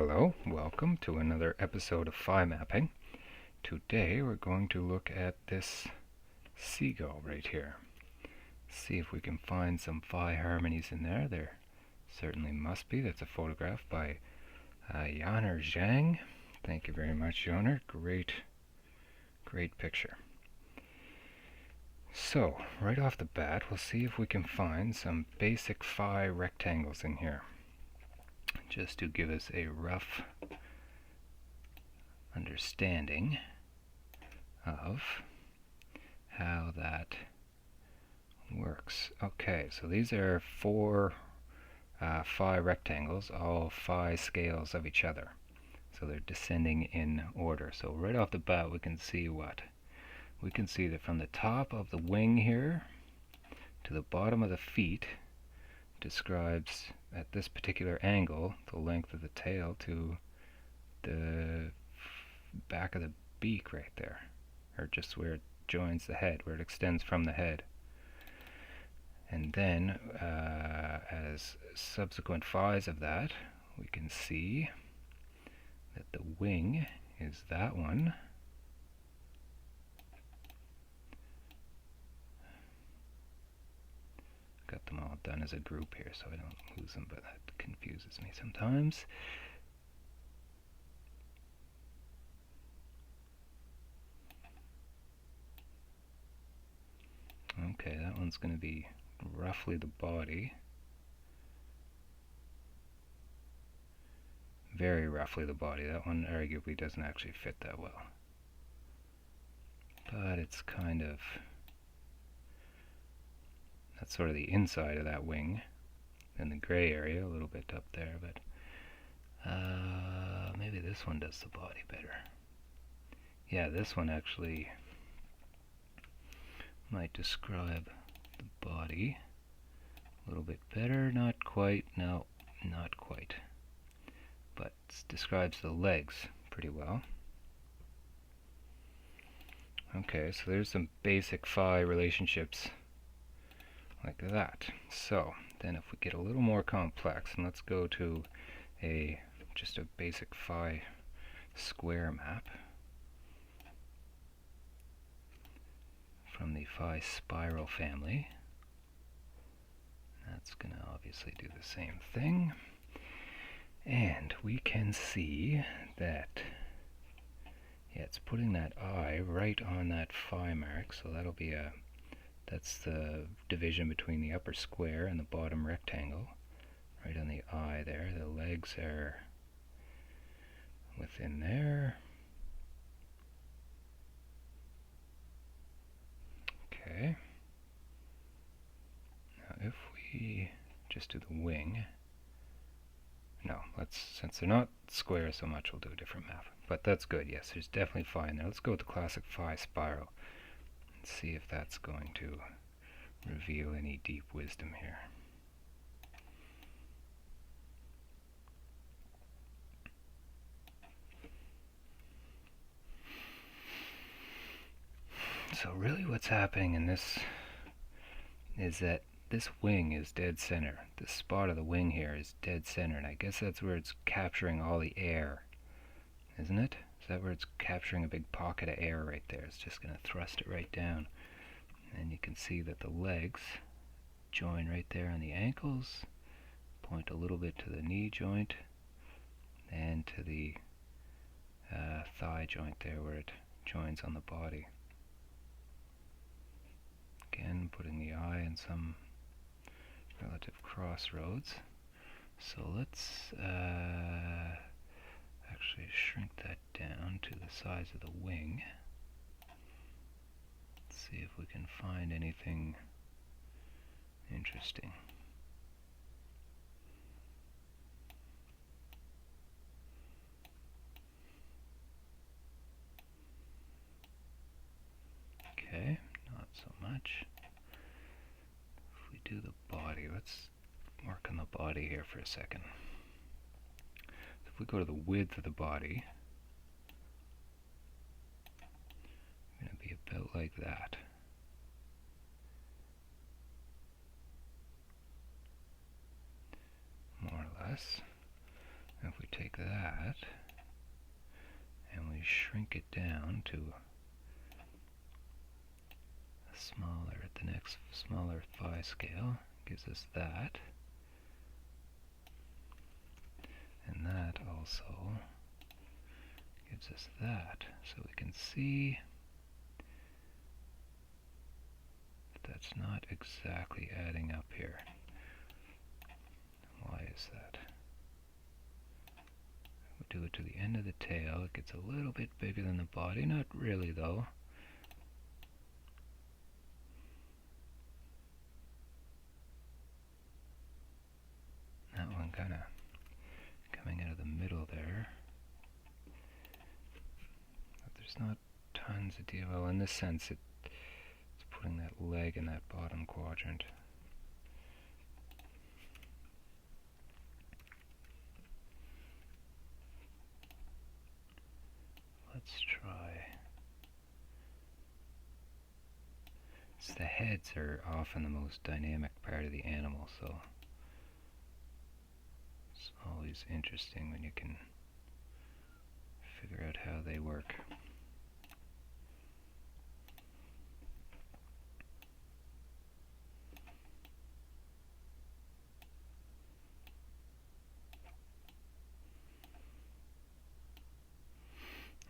Hello, welcome to another episode of Phi Mapping. Today we're going to look at this seagull right here. See if we can find some Phi harmonies in there. There certainly must be. That's a photograph by Yaner Zhang. Thank you very much, Yaner. Great picture. So, right off the bat, we'll see if we can find some basic Phi rectangles in here, just to give us a rough understanding of how that works. Okay, so these are four Phi rectangles, all Phi scales of each other. So they're descending in order. So right off the bat we can see what? We can see that from the top of the wing here to the bottom of the feet describes, at this particular angle, the length of the tail to the back of the beak right there, or just where it joins the head, where it extends from the head. And then as subsequent Phis of that, we can see that the wing is that one, got them all done as a group here so I don't lose them, but that confuses me sometimes. Okay, that one's going to be roughly the body. Very roughly the body. That one arguably doesn't actually fit that well. But it's kind of, that's sort of the inside of that wing, and the gray area a little bit up there, but maybe this one does the body better. Yeah, this one actually might describe the body a little bit better. Not quite, no, not quite. But it describes the legs pretty well. Okay, so there's some basic Phi relationships like that. So then if we get a little more complex, and let's go to just a basic Phi square map from the Phi spiral family. That's going to obviously do the same thing. And we can see that, yeah, it's putting that eye right on that Phi mark, so that'll be that's the division between the upper square and the bottom rectangle, right on the eye there. The legs are within there. Okay. Now if we just do the wing, no, since they're not square so much, we'll do a different map. But that's good, yes, there's definitely Phi in there. Let's go with the classic Phi spiral and see if that's going to reveal any deep wisdom here. So really what's happening in this is that this wing is dead center. This spot of the wing here is dead center, and I guess that's where it's capturing all the air, isn't it? Is that where it's capturing a big pocket of air right there? It's just going to thrust it right down. And you can see that the legs join right there on the ankles, point a little bit to the knee joint, and to the thigh joint there where it joins on the body. Again, putting the eye in some relative crossroads. So let's actually shrink that down to the size of the wing. Let's see if we can find anything interesting. Okay, not so much. If we do the body, let's work on the body here for a second. So if we go to the width of the body, it's going to be about like that. More or less. And if we take that that, and we shrink it down to a smaller, the next smaller phi scale, gives us that. And that also gives us that. So we can see that that's not exactly adding up here. Why is that? We do it to the end of the tail. It gets a little bit bigger than the body. Not really, though. That one kind of coming out of the middle there. But there's not tons of detail. Well, in this sense, it's putting that leg in that bottom quadrant. Let's try. The heads are often the most dynamic part of the animal, so it's always interesting when you can figure out how they work.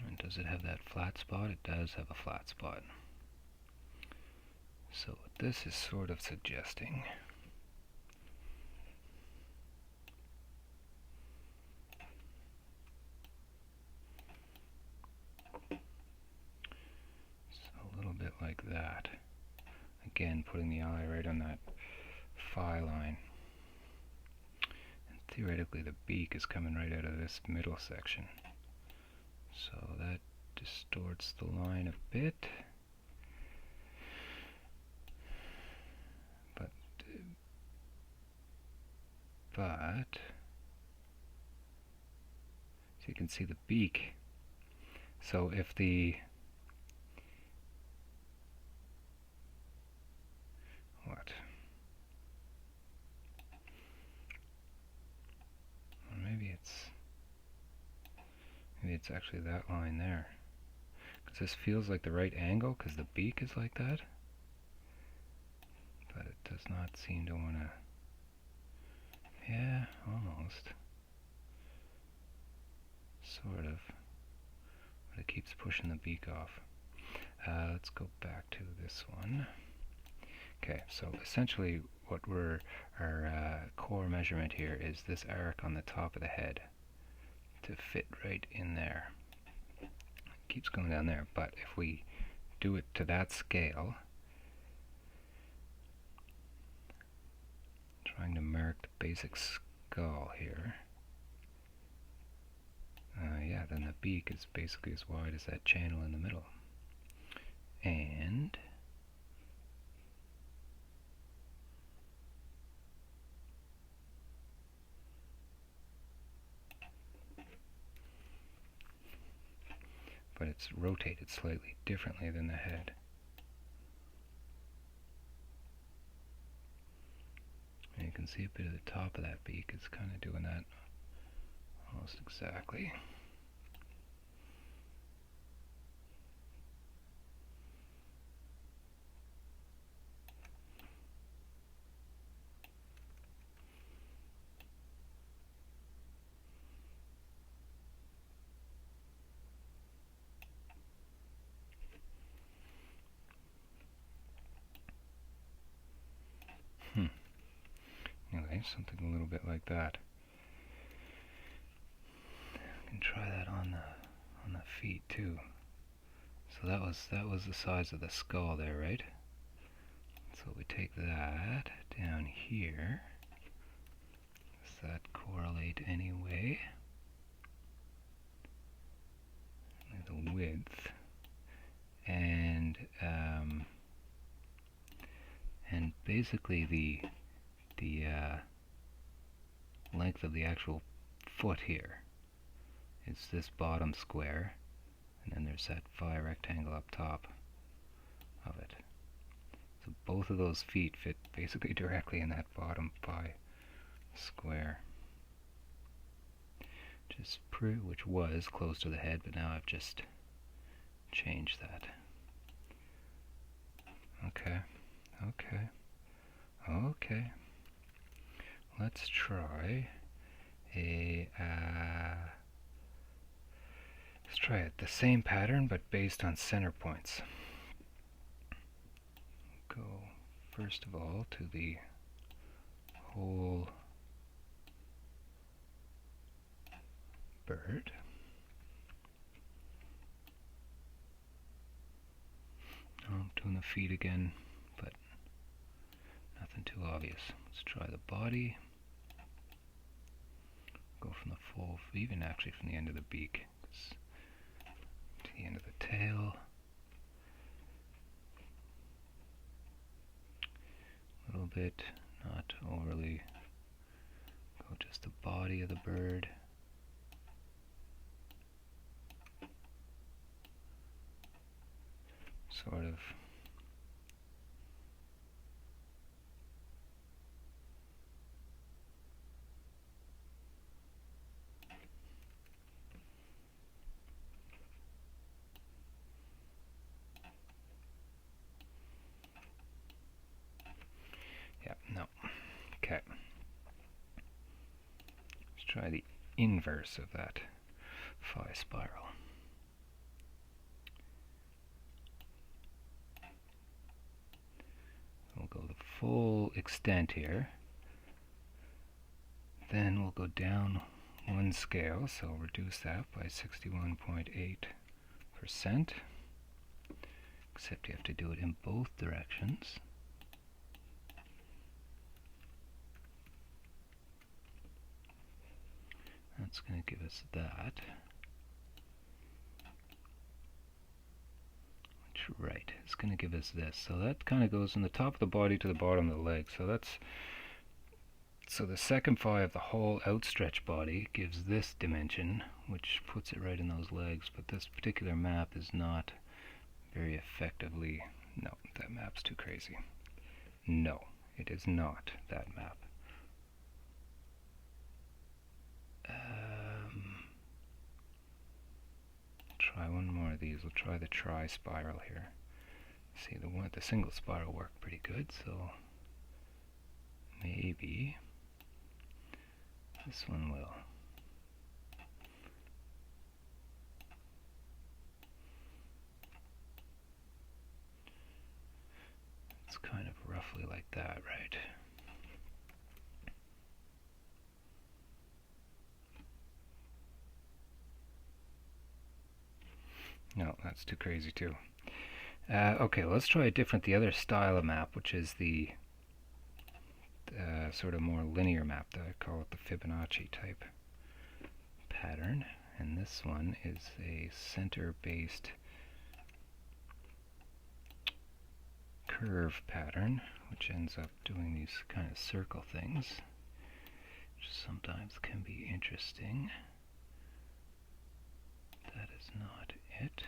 And does it have that flat spot? It does have a flat spot. So what this is sort of suggesting a little bit like that. Again, putting the eye right on that phi line. And theoretically the beak is coming right out of this middle section. So that distorts the line a bit. But so you can see the beak. So if the or maybe it's actually that line there, because this feels like the right angle because the beak is like that, but it does not seem to want to. Yeah, almost. Sort of. But it keeps pushing the beak off. Let's go back to this one. Okay, so essentially what our core measurement here is this arc on the top of the head to fit right in there. It keeps going down there, but if we do it to that scale, trying to mark the basic skull here, yeah, then the beak is basically as wide as that channel in the middle. And but it's rotated slightly differently than the head. And you can see a bit of the top of that beak is kind of doing that almost exactly. Anyway, something a little bit like that. You can try that on the feet too. So that was the size of the skull there, right? So we take that down here. Does that correlate anyway? The width and basically the length of the actual foot here is this bottom square, and then there's that phi rectangle up top of it. So both of those feet fit basically directly in that bottom phi square, which which was close to the head, but now I've just changed that. Okay, okay, okay. Let's try let's try it the same pattern but based on center points. Go first of all to the whole bird. I'm doing the feet again, but nothing too obvious. Let's try the body. Go from the full, even actually from the end of the beak to the end of the tail. A little bit, not overly. Go just the body of the bird. Sort of. Yeah, no. Okay. Let's try the inverse of that phi spiral. We'll go the full extent here. Then we'll go down one scale, so we'll reduce that by 61.8%. Except you have to do it in both directions. That's going to give us that. Right, it's going to give us this. So that kind of goes from the top of the body to the bottom of the leg. So the second phi of the whole outstretched body gives this dimension, which puts it right in those legs. But this particular map is not very effectively. No, that map's too crazy. No, it is not that map. Try one more of these. We'll try the tri-spiral here. See, the single spiral worked pretty good, so maybe this one will. It's kind of roughly like that, right? No, that's too crazy too. Okay, let's try the other style of map, which is the sort of more linear map. I call it the Fibonacci type pattern. And this one is a center-based curve pattern, which ends up doing these kind of circle things, which sometimes can be interesting. That is not it.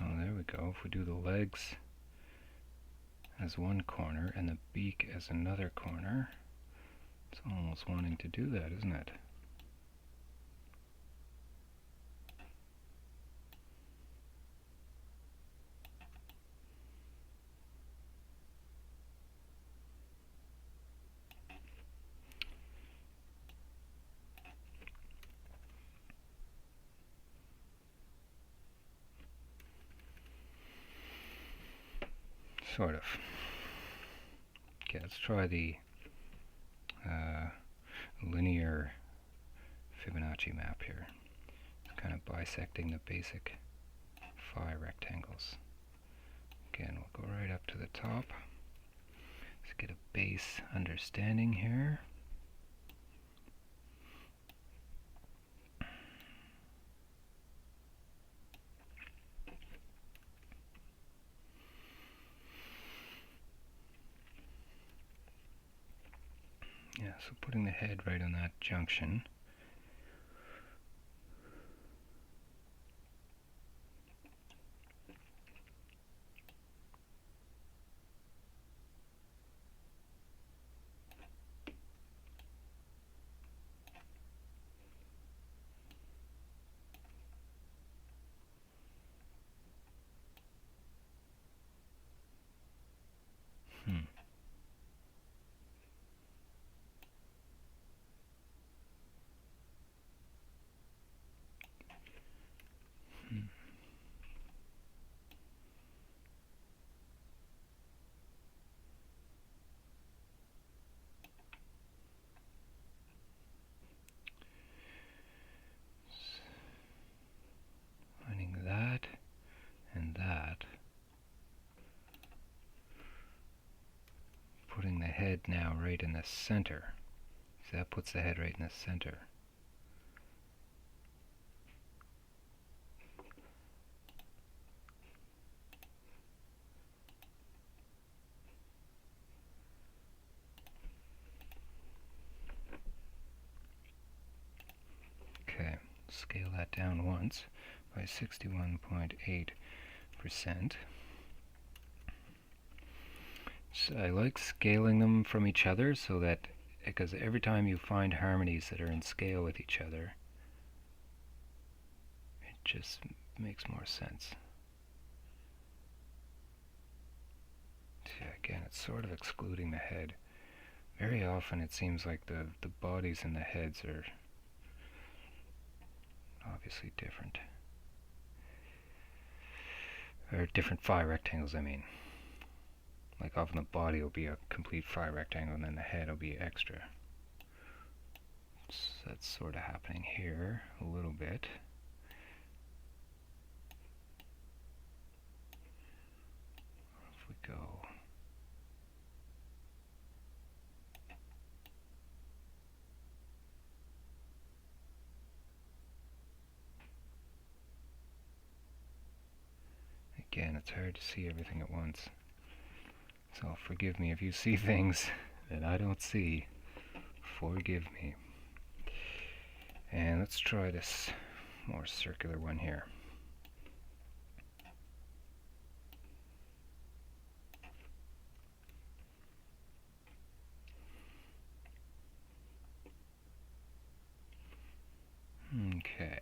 Oh, there we go. If we do the legs as one corner and the beak as another corner, it's almost wanting to do that, isn't it? Sort of. Okay, let's try the linear Fibonacci map here. It's kind of bisecting the basic phi rectangles. Again, we'll go right up to the top. Let's get a base understanding here. So putting the head right on that junction. Finding that and that. Putting the head now right in the center. So that puts the head right in the center. Okay, scale that down once by 61.8%. So I like scaling them from each other so that, because every time you find harmonies that are in scale with each other, it just makes more sense. Again, it's sort of excluding the head. Very often it seems like the bodies and the heads are obviously different. Or different phi rectangles, I mean. Like often the body will be a complete phi rectangle and then the head will be extra. So that's sort of happening here a little bit. If we go again, it's hard to see everything at once. So forgive me if you see things that I don't see. Forgive me. And let's try this more circular one here. Okay.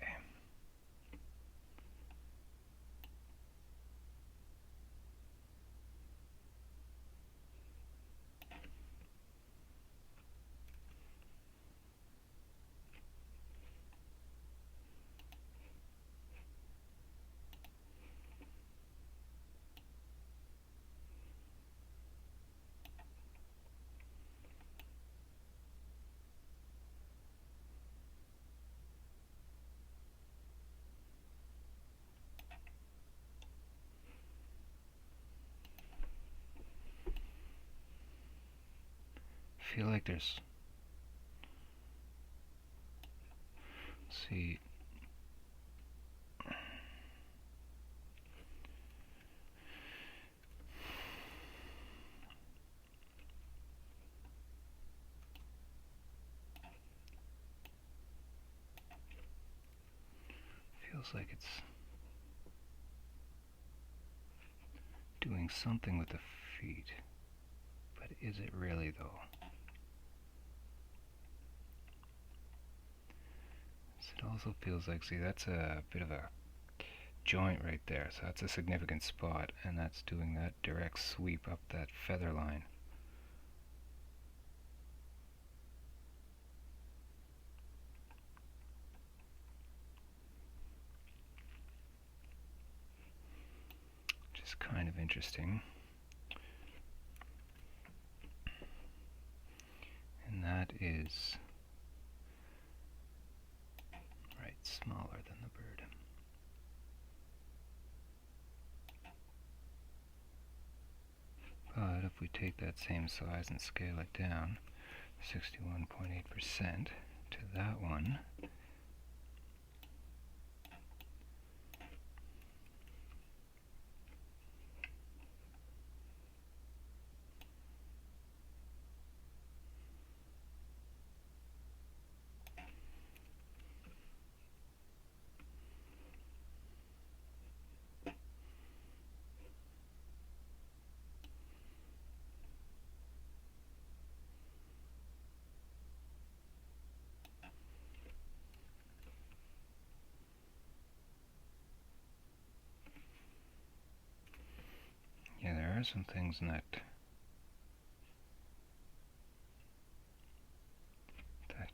I feel like there's, let's see, feels like it's doing something with the feet, but is it really though? It also feels like, see, that's a bit of a joint right there, so that's a significant spot, and that's doing that direct sweep up that feather line. Which is kind of interesting. And that is right smaller than the bird. But if we take that same size and scale it down, 61.8% to that one, are some things in that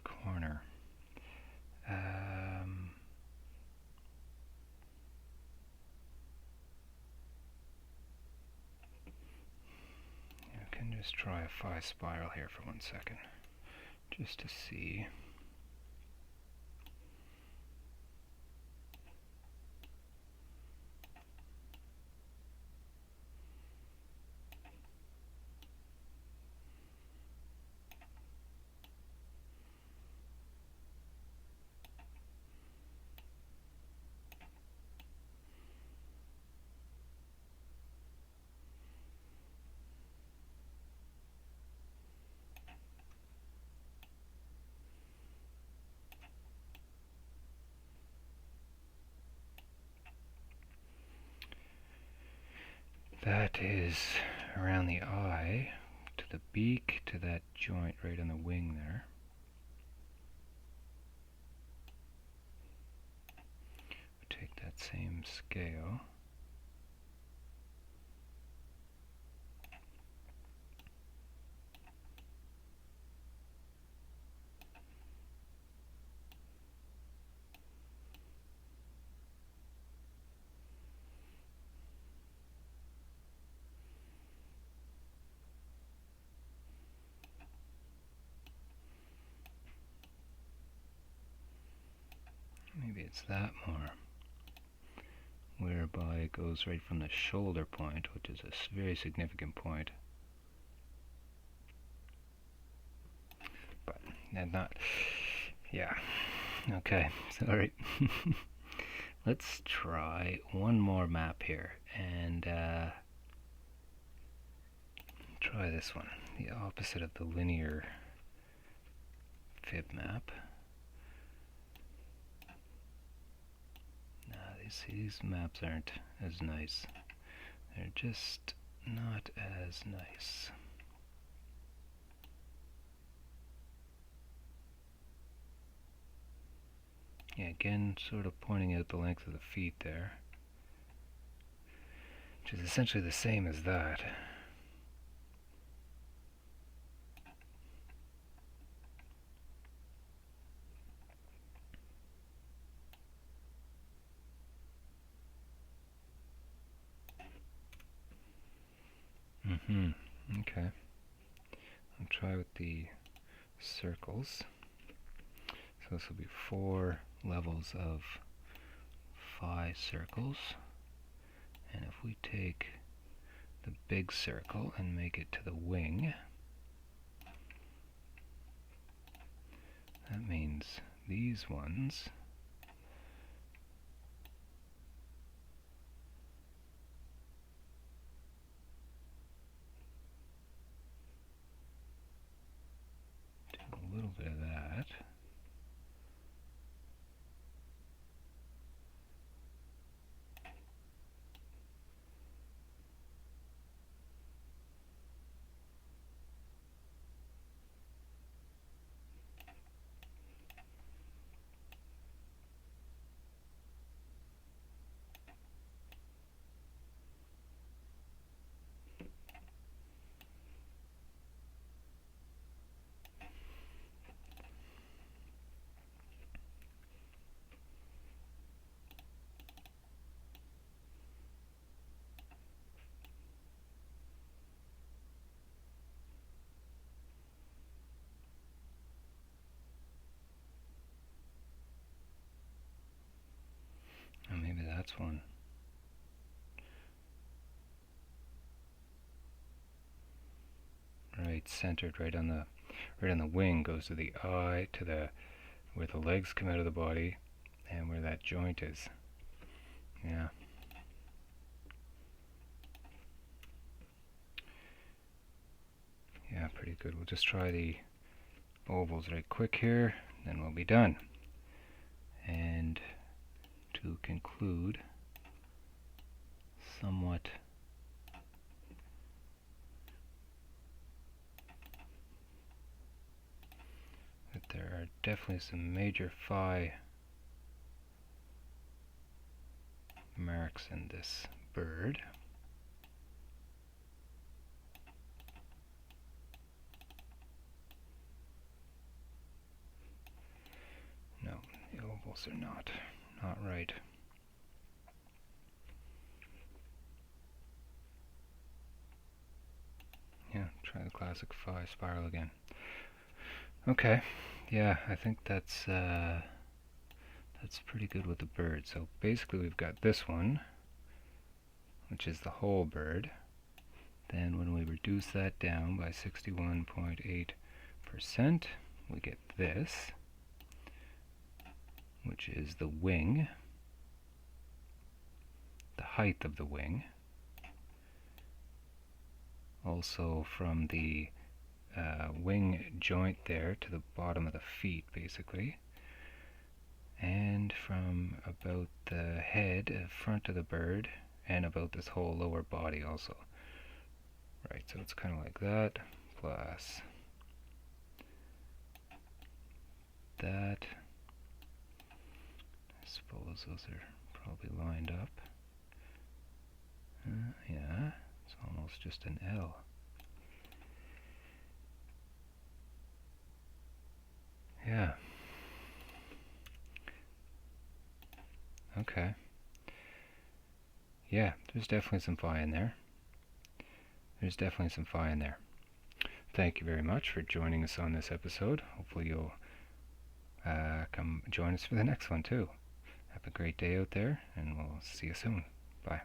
corner. I can just try a phi spiral here for 1 second, just to see. That is around the eye, to the beak, to that joint right on the wing there. Take that same scale. Maybe it's that more, whereby it goes right from the shoulder point, which is a very significant point. But not, yeah, okay, sorry. Let's try one more map here, and try this one, the opposite of the linear fib map. These maps aren't as nice. They're just not as nice. Yeah, again, sort of pointing out the length of the feet there, which is essentially the same as that. Okay. I'll try with the circles. So this will be 4 levels of phi circles. And if we take the big circle and make it to the wing, that means these ones do a little bit of that. And maybe that's one. Right, centered right on the wing, goes to the eye, to the where the legs come out of the body, and where that joint is. Yeah. Yeah, pretty good. We'll just try the ovals right quick here, then we'll be done. And to conclude, somewhat that there are definitely some major phi marks in this bird. levels are not right. Yeah, try the classic phi spiral again. Okay, yeah, I think that's pretty good with the bird. So basically we've got this one, which is the whole bird. Then when we reduce that down by 61.8%, we get this, which is the wing, the height of the wing. Also from the wing joint there to the bottom of the feet, basically. And from about the head, front of the bird, and about this whole lower body also. Right, so it's kind of like that, plus that. I suppose those are probably lined up. Yeah, it's almost just an L. Yeah. Okay. Yeah, there's definitely some phi in there. Thank you very much for joining us on this episode. Hopefully you'll come join us for the next one too. Have a great day out there, and we'll see you soon. Bye.